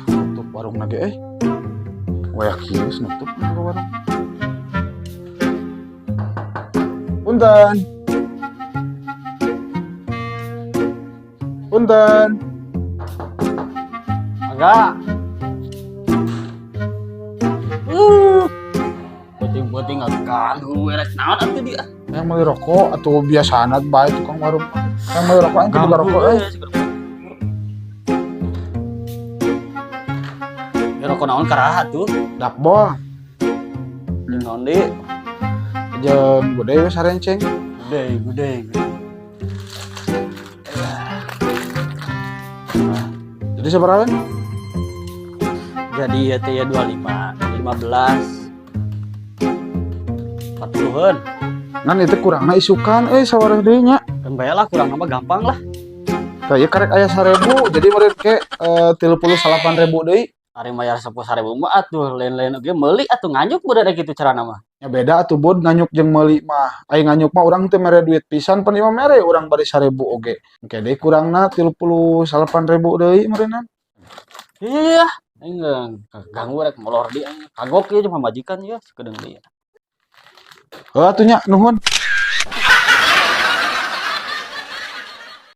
Nutup warung lagi Wah kios nutup warung. Punten. Punten. Enggak. Penting-penting ngeganggu erek naon atuh dia. Yang mau rokok atau biasa anak baik tukang warung. Yang mau rokok yang kedua rokok Ya rokok naon karaha tuh. Dakbol. Jeung naon deui? Jeung gede we sarenceng. Gede. Jadi sabaraha? Jadi ya teh ya 25, 15. 40-an. Ngan itu kurangna isukan sawareh deui nya. Kan bae lah kurang nama gampang lah. Kayak karek aya 1000 jadi meureun ke 38.000 deui. Ari mayar 10.000 mah atuh lain-lain oge meuli atuh nganyuk bener kitu carana mah. Ya beda atuh bod nganyuk jeung meuli mah. Ai nganyuk mah urang teu mere duit pisan pan imah mere urang bari 1000 oge. Engke deui kurangna 38.000 deui meureunna. Iya, enggak ganggu rek molor di kagok ieu mah majikan ya sakedeung deui. Heuh atuh nya nuhun.